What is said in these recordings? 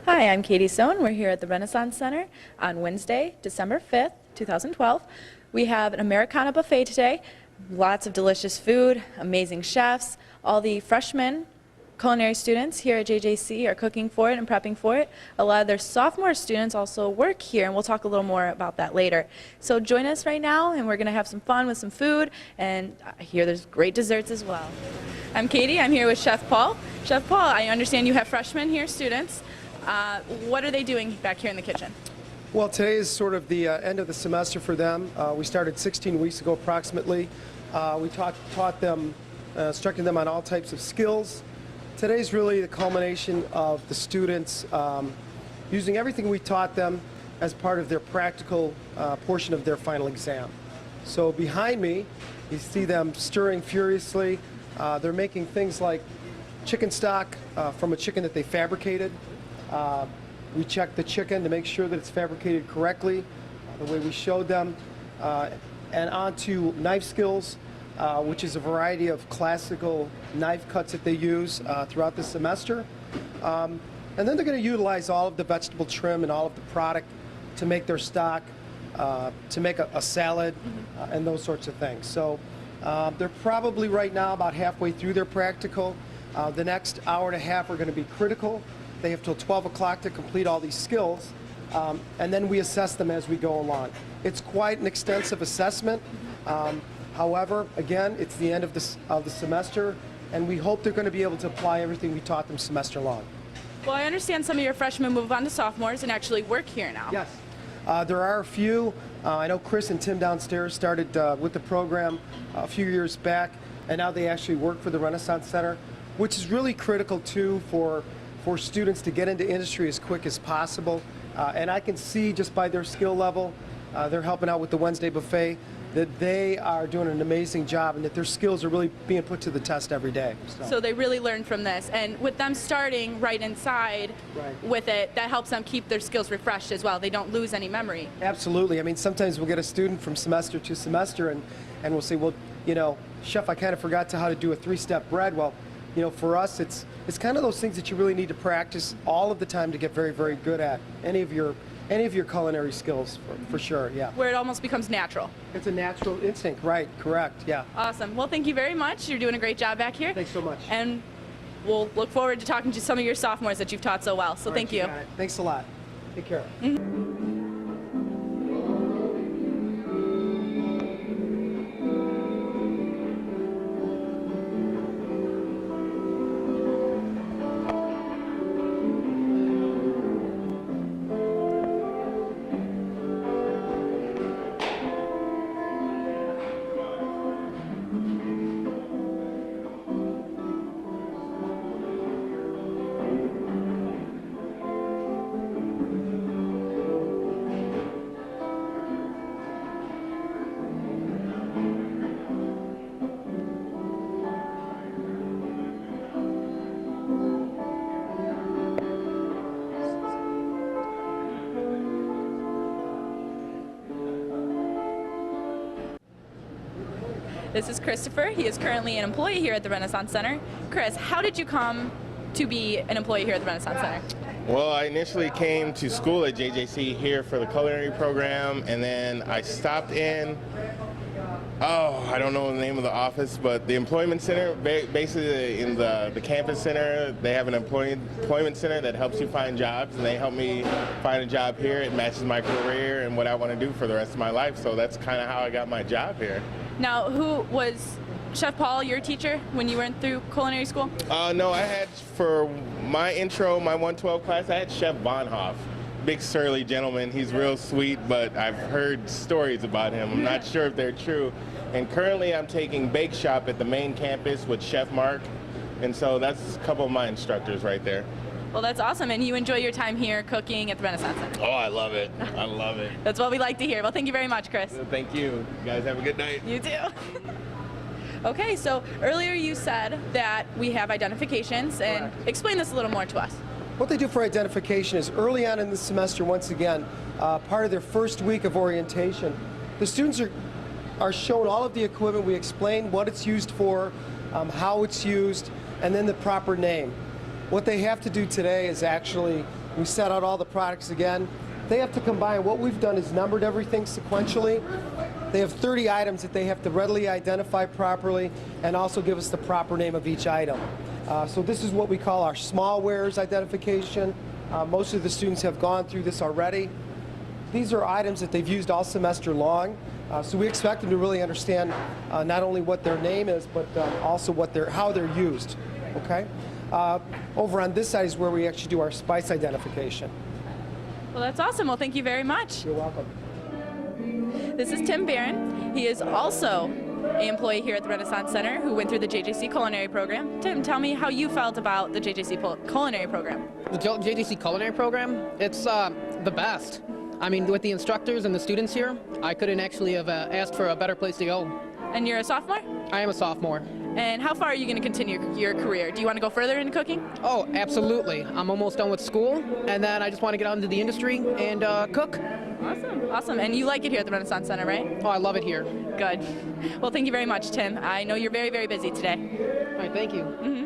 Hi, I'm Katie Sohn. We're here at the Renaissance Center on Wednesday, December 5th, 2012. We have an Americana buffet today. Lots of delicious food, amazing chefs. All the freshmen culinary students here at JJC are cooking for it and prepping for it. A lot of their sophomore students also work here, and we'll talk a little more about that later. So join us right now, and we're going to have some fun with some food, and I hear there's great desserts as well. I'm Katie. I'm here with Chef Paul. Chef Paul, I understand you have freshmen here, students. What are they doing back here in the kitchen? Well, today is sort of the end of the semester for them. We started 16 weeks ago approximately. We taught them, instructed them on all types of skills. Today's really the culmination of the students using everything we taught them as part of their practical portion of their final exam. So behind me, you see them stirring furiously. They're making things like chicken stock from a chicken that they fabricated. We check the chicken to make sure that it's fabricated correctly, the way we showed them, and onto knife skills, which is a variety of classical knife cuts that they use throughout the semester. And then they're going to utilize all of the vegetable trim and all of the product to make their stock, to make a salad, and those sorts of things. So they're probably right now about halfway through their practical. The next hour and a half are going to be critical. They have till 12 o'clock to complete all these skills, and then we assess them as we go along. It's quite an extensive assessment. However, again, it's the end of the semester, and we hope they're going to be able to apply everything we taught them semester long. Well, I understand some of your freshmen move on to sophomores and actually work here now. Yes. There are a few. I know Chris and Tim downstairs started with the program a few years back, and now they actually work for the Renaissance Center, which is really critical, too, for students to get into industry as quick as possible. And I can see just by their skill level, they're helping out with the Wednesday buffet, that they are doing an amazing job and that their skills are really being put to the test every day. So they really learn from this. And with them starting right inside with it, that helps them keep their skills refreshed as well. They don't lose any memory. Absolutely. I mean, sometimes we'll get a student from semester to semester and we'll say, well, you know, Chef, I kind of forgot how to do a three-step bread. Well, you know, for us, it's kind of those things that you really need to practice all of the time to get very, very good at any of your culinary skills, for sure, yeah. Where it almost becomes natural. It's a natural instinct, right, correct, yeah. Awesome. Well, thank you very much. You're doing a great job back here. Thanks so much. And we'll look forward to talking to some of your sophomores that you've taught so well. So thank you. Thanks a lot. Take care. This is Christopher. He is currently an employee here at the Renaissance Center. Chris, how did you come to be an employee here at the Renaissance Center? Well, I initially came to school at JJC here for the culinary program, and then I stopped in, I don't know the name of the office, but the employment center, basically in the campus center, they have an employment center that helps you find jobs, and they helped me find a job here. It matches my career and what I want to do for the rest of my life, so that's kind of how I got my job here. Now, who was Chef Paul your teacher when you went through culinary school? No, I had, for my intro, my 112 class, I had Chef Bonhoff. Big surly gentleman. He's real sweet, but I've heard stories about him. I'm not sure if they're true. And currently I'm taking Bake Shop at the main campus with Chef Mark. And so that's a couple of my instructors right there. Well, that's awesome. And you enjoy your time here cooking at the Renaissance Center? Oh, I love it. I love it. That's what we like to hear. Well, thank you very much, Chris. Thank you. You guys have a good night. You too. Okay, so earlier you said that we have identifications, and explain this a little more to us. What they do for identification is early on in the semester, once again, part of their first week of orientation, the students are shown all of the equipment. We explain what it's used for, how it's used, and then the proper name. What they have to do today is actually, we set out all the products again. They have to combine. What we've done is numbered everything sequentially. They have 30 items that they have to readily identify properly and also give us the proper name of each item. So this is what we call our small wares identification. Most of the students have gone through this already. These are items that they've used all semester long. So we expect them to really understand not only what their name is, but also how they're used. Okay? Over on this side is where we actually do our spice identification. Well, that's awesome. Well, thank you very much. You're welcome. This is Tim Barron. He is also an employee here at the Renaissance Center who went through the JJC Culinary program. Tim, tell me how you felt about the JJC Culinary program. The JJC Culinary program, it's the best. I mean, with the instructors and the students here, I couldn't actually have asked for a better place to go. And you're a sophomore? I am a sophomore. And how far are you going to continue your career? Do you want to go further in cooking? Oh, absolutely. I'm almost done with school, and then I just want to get out into the industry and cook. Awesome. Awesome. And you like it here at the Renaissance Center, right? Oh, I love it here. Good. Well, thank you very much, Tim. I know you're very, very busy today. All right, thank you. Mm-hmm.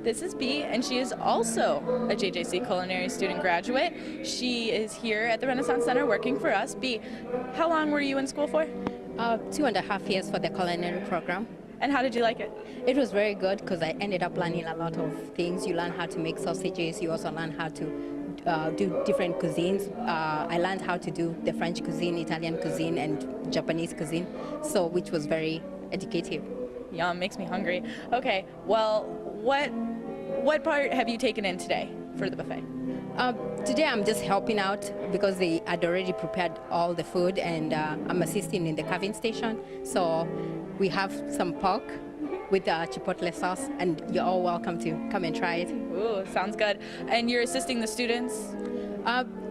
This is Bea, and she is also a JJC Culinary student graduate. She is here at the Renaissance Center working for us. Bea, how long were you in school for? 2.5 years for the culinary program. And how did you like it? It was very good because I ended up learning a lot of things. You learn how to make sausages. You also learn how to do different cuisines. I learned how to do the French cuisine, Italian cuisine, and Japanese cuisine, so which was very educative. Yum, makes me hungry. Okay, well, what part have you taken in today for the buffet? Today I'm just helping out because they had already prepared all the food, and I'm assisting in the carving station. So we have some pork with chipotle sauce, and you're all welcome to come and try it. Ooh, sounds good. And you're assisting the students?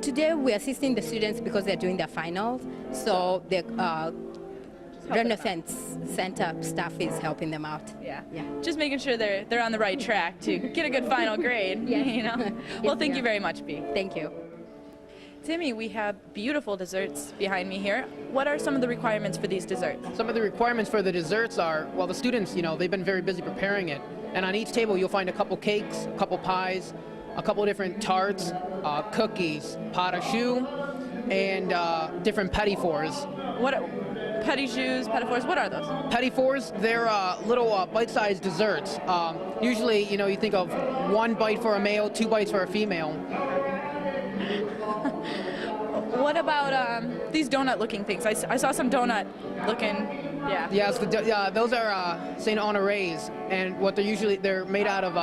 Today we're assisting the students because they're doing their finals. So the Renaissance Center staff is helping them out. Yeah. Just making sure they're on the right track to get a good final grade. Yeah. You know. Well, thank you very much, Bea. Thank you. Timmy, we have beautiful desserts behind me here. What are some of the requirements for these desserts? Some of the requirements for the desserts are, well, the students, they've been very busy preparing it. And on each table, you'll find a couple cakes, a couple pies, a couple different tarts, cookies, pot au choux, and different petit fours. Petit choux, petit fours, what are those? Petit fours, they're little bite-sized desserts. Usually, you think of 1 bite for a male, 2 bites for a female. What about these donut-looking things? I saw some donut-looking. Yeah. Yes, those are St. Honore's, and they're made out of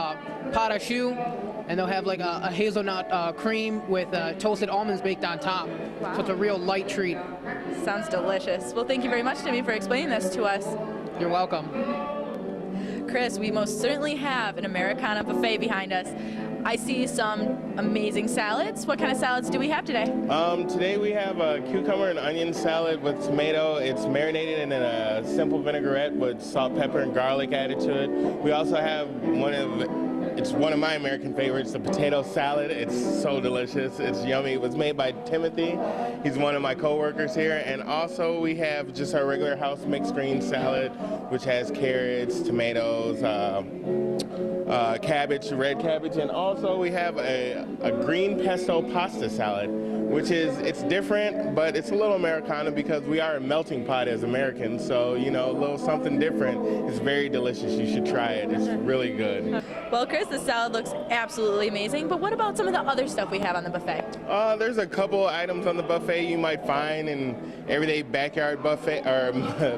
pot au choux, and they'll have like a hazelnut cream with toasted almonds baked on top. Wow. So it's a real light treat. Sounds delicious. Well, thank you very much, Timmy, for explaining this to us. You're welcome. Chris, we most certainly have an Americana buffet behind us. I see some amazing salads. What kind of salads do we have today? Today we have a cucumber and onion salad with tomato. It's marinated in a simple vinaigrette with salt, pepper, and garlic added to it. We also have it's one of my American favorites, the potato salad. It's so delicious. It's yummy. It was made by Timothy. He's one of my coworkers here. And also we have just our regular house mixed green salad, which has carrots, tomatoes, cabbage, red cabbage, and also we have a green pesto pasta salad, which it's different, but it's a little Americana because we are a melting pot as Americans, so a little something different. It's very delicious. You should try it. It's really good. Well, Chris, the salad looks absolutely amazing, but what about some of the other stuff we have on the buffet? There's a couple items on the buffet you might find in everyday backyard buffet or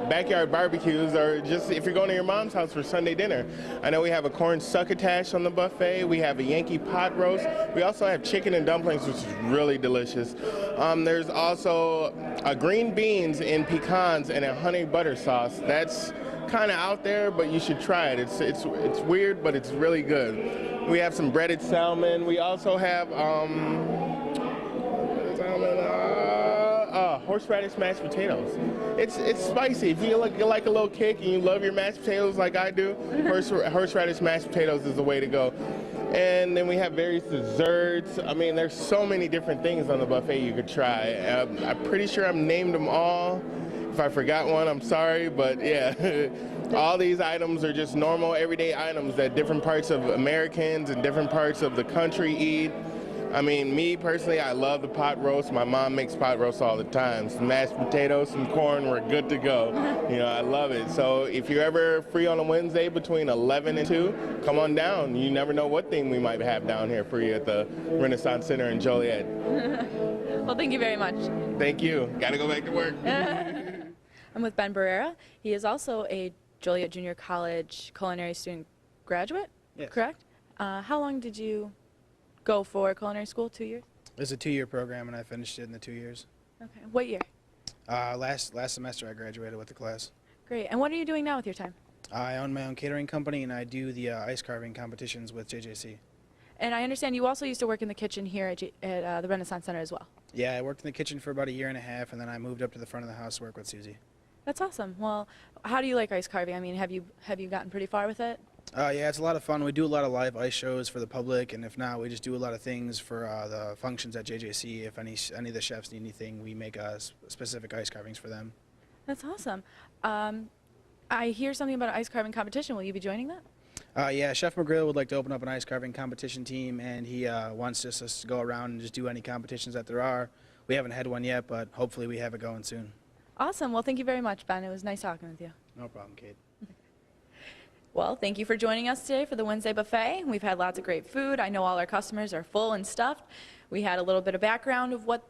backyard barbecues, or just if you're going to your mom's house for Sunday dinner. I know we have a corn succotash on the buffet. We have a Yankee pot roast. We also have chicken and dumplings, which is really delicious. There's also green beans in pecans and a honey butter sauce. That's kind of out there, but you should try it. It's weird, but it's really good. We have some breaded salmon. We also have horseradish mashed potatoes. It's spicy. If you like a little kick and you love your mashed potatoes like I do, horseradish mashed potatoes is the way to go. And then we have various desserts. I mean, there's so many different things on the buffet you could try. I'm pretty sure I've named them all. If I forgot one, I'm sorry, but yeah. All these items are just normal, everyday items that different parts of Americans and different parts of the country eat. I mean, me personally, I love the pot roast. My mom makes pot roast all the time. Some mashed potatoes, some corn, we're good to go. You know, I love it. So if you're ever free on a Wednesday between 11 and 2, come on down. You never know what thing we might have down here for you at the Renaissance Center in Joliet. Well, thank you very much. Thank you. Got to go back to work. I'm with Ben Barrera. He is also a Joliet Junior College culinary student graduate, Yes. correct? How long did you go for culinary school? 2 years? It's a 2-year program, and I finished it in the 2 years. Okay. What year? Last semester, I graduated with the class. Great. And what are you doing now with your time? I own my own catering company, and I do the ice carving competitions with JJC. And I understand you also used to work in the kitchen here at the Renaissance Center as well. Yeah, I worked in the kitchen for about 1.5 years, and then I moved up to the front of the house to work with Susie. That's awesome. Well, how do you like ice carving? I mean, have you gotten pretty far with it? Yeah, it's a lot of fun. We do a lot of live ice shows for the public, and if not, we just do a lot of things for the functions at JJC. If any of the chefs need anything, we make specific ice carvings for them. That's awesome. I hear something about an ice carving competition. Will you be joining that? Yeah, Chef McGrill would like to open up an ice carving competition team, and he wants us to go around and just do any competitions that there are. We haven't had one yet, but hopefully we have it going soon. Awesome. Well, thank you very much, Ben. It was nice talking with you. No problem, Kate. Well, thank you for joining us today for the Wednesday buffet. We've had lots of great food. I know all our customers are full and stuffed. We had a little bit of background of what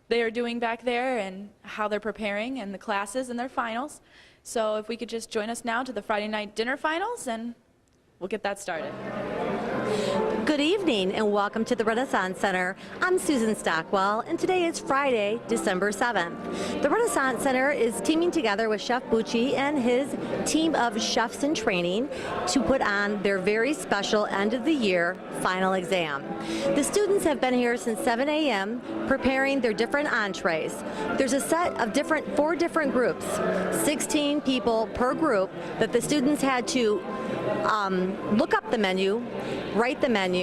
they are doing back there and how they're preparing and the classes and their finals. So if we could just join us now to the Friday night dinner finals, and we'll get that started. Good evening and welcome to the Renaissance Center. I'm Susan Stockwell, and today is Friday, December 7th. The Renaissance Center is teaming together with Chef Bucci and his team of chefs in training to put on their very special end of the year final exam. The students have been here since 7 a.m. preparing their different entrees. There's a set of 4 different groups, 16 people per group, that the students had to look up the menu, write the menu,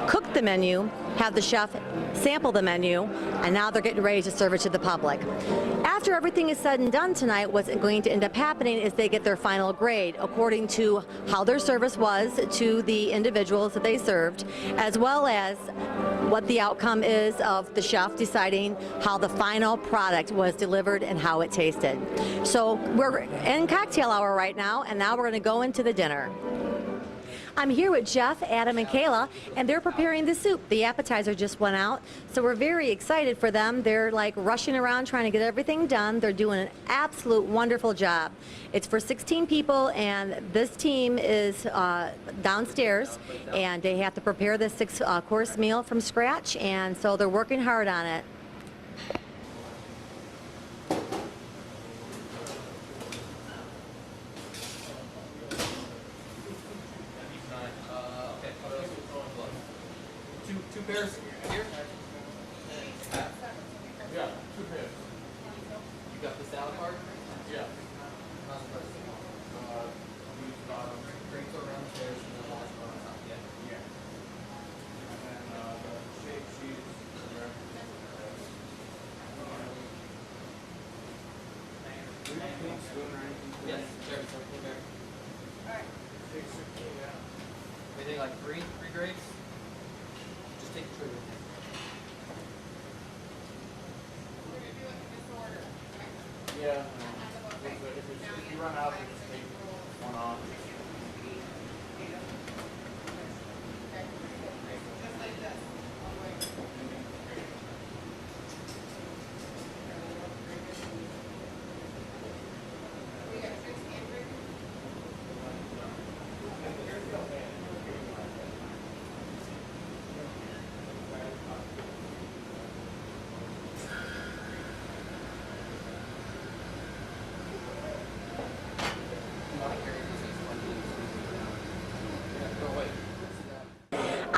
cook the menu, have the chef sample the menu, and now they're getting ready to serve it to the public. After everything is said and done tonight, what's going to end up happening is they get their final grade according to how their service was to the individuals that they served, as well as what the outcome is of the chef deciding how the final product was delivered and how it tasted. So we're in cocktail hour right now, and now we're going to go into the dinner. I'm here with Jeff, Adam, and Kayla, and they're preparing the soup. The appetizer just went out, so we're very excited for them. They're like rushing around trying to get everything done. They're doing an absolute wonderful job. It's for 16 people, and this team is downstairs, and they have to prepare this 6-course meal from scratch, and so they're working hard on it. Two pairs here? Yeah, 2 pairs. You got the salad card? Yeah. Drinks around the stairs and the last one on top. Yeah. And then the shake sheets. Yes, there. Alright. Anything like 3 grades? Just take the trigger. Yeah. If you run out, you just take one off.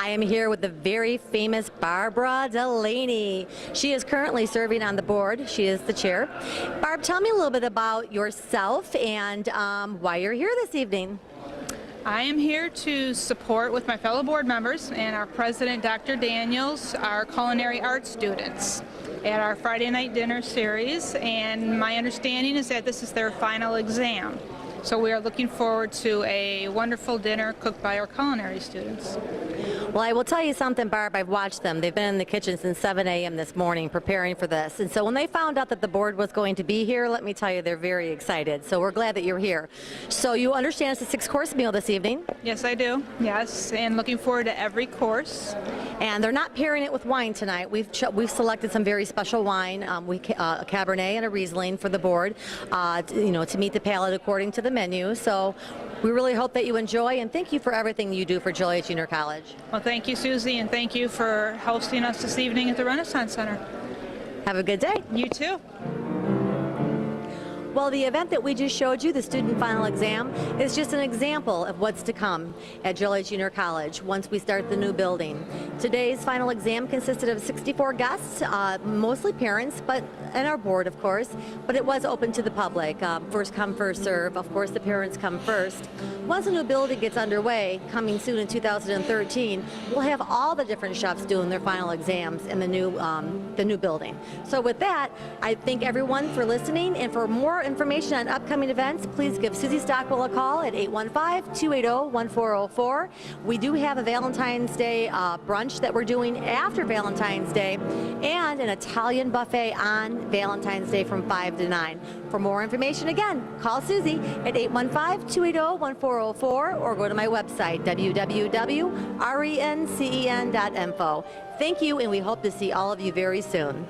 I am here with the very famous Barbara Delaney. She is currently serving on the board. She is the chair. Barb, tell me a little bit about yourself and why you're here this evening. I am here to support with my fellow board members and our president, Dr. Daniels, our culinary arts students at our Friday night dinner series, and my understanding is that this is their final exam. So we are looking forward to a wonderful dinner cooked by our culinary students. Well, I will tell you something, Barb. I've watched them. They've been in the kitchen since 7 a.m. this morning preparing for this. And so when they found out that the board was going to be here, let me tell you, they're very excited. So we're glad that you're here. So you understand it's a 6-course meal this evening? Yes, I do. Yes, and looking forward to every course. And they're not pairing it with wine tonight. We've selected some very special wine, a Cabernet and a Riesling for the board, to meet the palate according to the menu. So we really hope that you enjoy, and thank you for everything you do for Joliet Junior College. Well, thank you, Susie, and thank you for hosting us this evening at the Renaissance Center. Have a good day. You too. Well, the event that we just showed you, the student final exam, is just an example of what's to come at Joliet Junior College once we start the new building. Today's final exam consisted of 64 guests, mostly parents, and our board, of course, but it was open to the public. First come, first serve. Of course, the parents come first. Once the new building gets underway, coming soon in 2013, we'll have all the different chefs doing their final exams in the new building. So with that, I thank everyone for listening, and for more information on upcoming events, please give Susie Stockwell a call at 815-280-1404. We do have a Valentine's Day brunch that we're doing after Valentine's Day, and an Italian buffet on Valentine's Day from 5 to 9. For more information, again, call Susie at 815-280-1404 or go to my website, www.rencen.info. Thank you, and we hope to see all of you very soon.